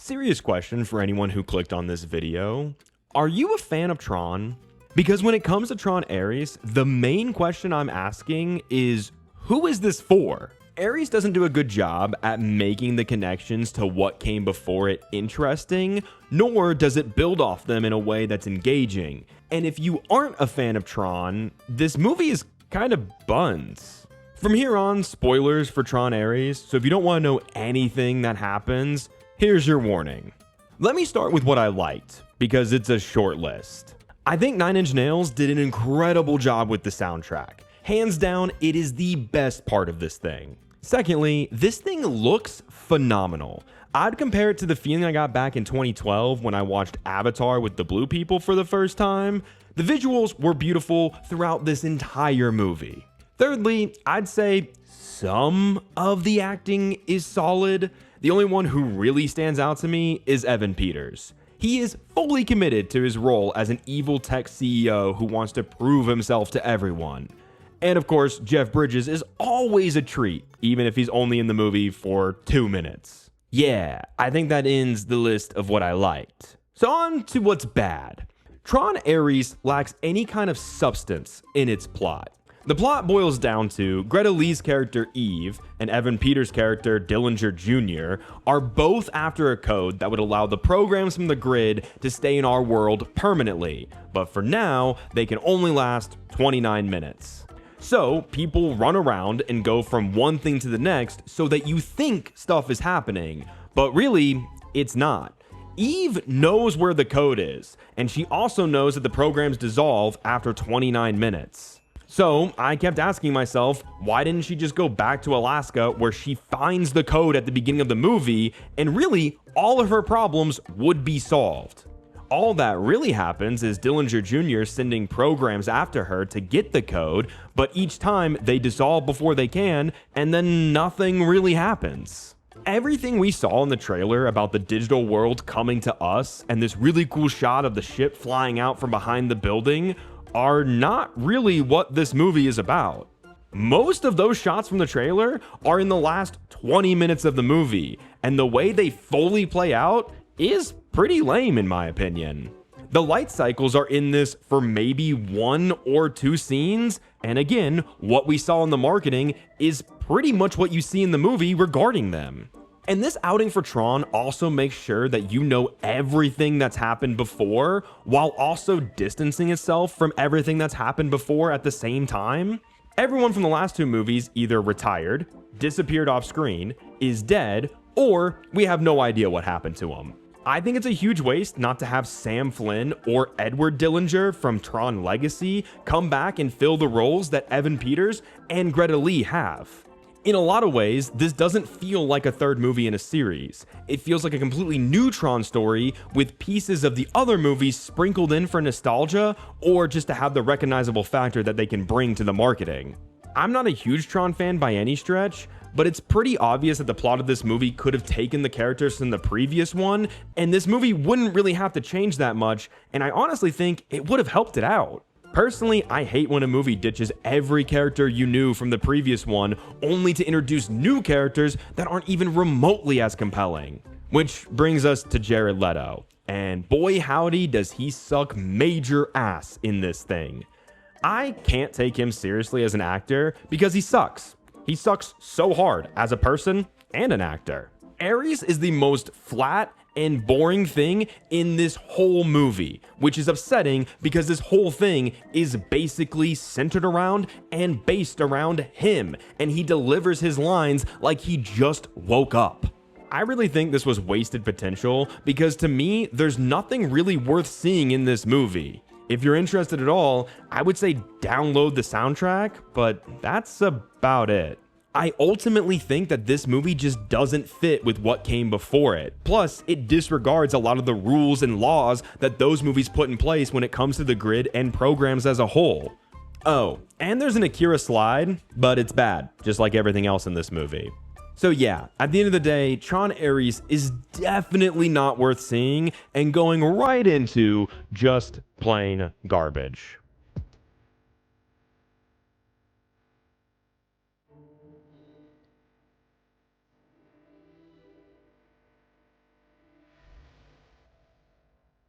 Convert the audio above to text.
Serious question for anyone who clicked on this video. Are you a fan of Tron? Because when it comes to Tron Ares, the main question I'm asking is, who is this for? Ares doesn't do a good job at making the connections to what came before it interesting, nor does it build off them in a way that's engaging. And if you aren't a fan of Tron, this movie is kind of buns. From here on, spoilers for Tron Ares, so if you don't want to know anything that happens, here's your warning. Let me start with what I liked, because it's a short list. I think Nine Inch Nails did an incredible job with the soundtrack. Hands down, it is the best part of this thing. Secondly, this thing looks phenomenal. I'd compare it to the feeling I got back in 2012 when I watched Avatar with the Blue People for the first time. The visuals were beautiful throughout this entire movie. Thirdly, I'd say some of the acting is solid. The only one who really stands out to me is Evan Peters. He is fully committed to his role as an evil tech CEO who wants to prove himself to everyone. And of course, Jeff Bridges is always a treat, even if he's only in the movie for 2 minutes. Yeah, I think that ends the list of what I liked. So on to what's bad. Tron Ares lacks any kind of substance in its plot. The plot boils down to Greta Lee's character Eve and Evan Peters' character Dillinger Jr. are both after a code that would allow the programs from the grid to stay in our world permanently, but for now, they can only last 29 minutes. So people run around and go from one thing to the next so that you think stuff is happening, but really, it's not. Eve knows where the code is, and she also knows that the programs dissolve after 29 minutes. So I kept asking myself, why didn't she just go back to Alaska where she finds the code at the beginning of the movie and really all of her problems would be solved? All that really happens is Dillinger Jr. sending programs after her to get the code, but each time they dissolve before they can, and then nothing really happens. Everything we saw in the trailer about the digital world coming to us and this really cool shot of the ship flying out from behind the building are not really what this movie is about. Most of those shots from the trailer are in the last 20 minutes of the movie, and the way they fully play out is pretty lame in my opinion. The light cycles are in this for maybe 1 or 2 scenes, and again, what we saw in the marketing is pretty much what you see in the movie regarding them. And this outing for Tron also makes sure that you know everything that's happened before, while also distancing itself from everything that's happened before at the same time. Everyone from the last 2 movies either retired, disappeared off screen, is dead, or we have no idea what happened to them. I think it's a huge waste not to have Sam Flynn or Edward Dillinger from Tron Legacy come back and fill the roles that Evan Peters and Greta Lee have. In a lot of ways, this doesn't feel like a third movie in a series. It feels like a completely new Tron story with pieces of the other movies sprinkled in for nostalgia or just to have the recognizable factor that they can bring to the marketing. I'm not a huge Tron fan by any stretch, but it's pretty obvious that the plot of this movie could have taken the characters from the previous one, and this movie wouldn't really have to change that much, and I honestly think it would have helped it out. Personally, I hate when a movie ditches every character you knew from the previous one only to introduce new characters that aren't even remotely as compelling. Which brings us to Jared Leto. And boy howdy does he suck major ass in this thing. I can't take him seriously as an actor because he sucks. He sucks so hard as a person and an actor. Ares is the most flat and boring thing in this whole movie, which is upsetting because this whole thing is basically centered around and based around him, and he delivers his lines like he just woke up. I really think this was wasted potential because to me, there's nothing really worth seeing in this movie. If you're interested at all, I would say download the soundtrack, but that's about it. I ultimately think that this movie just doesn't fit with what came before it. Plus, it disregards a lot of the rules and laws that those movies put in place when it comes to the grid and programs as a whole. Oh, and there's an Akira slide, but it's bad, just like everything else in this movie. So yeah, at the end of the day, Tron Ares is definitely not worth seeing and going right into just plain garbage.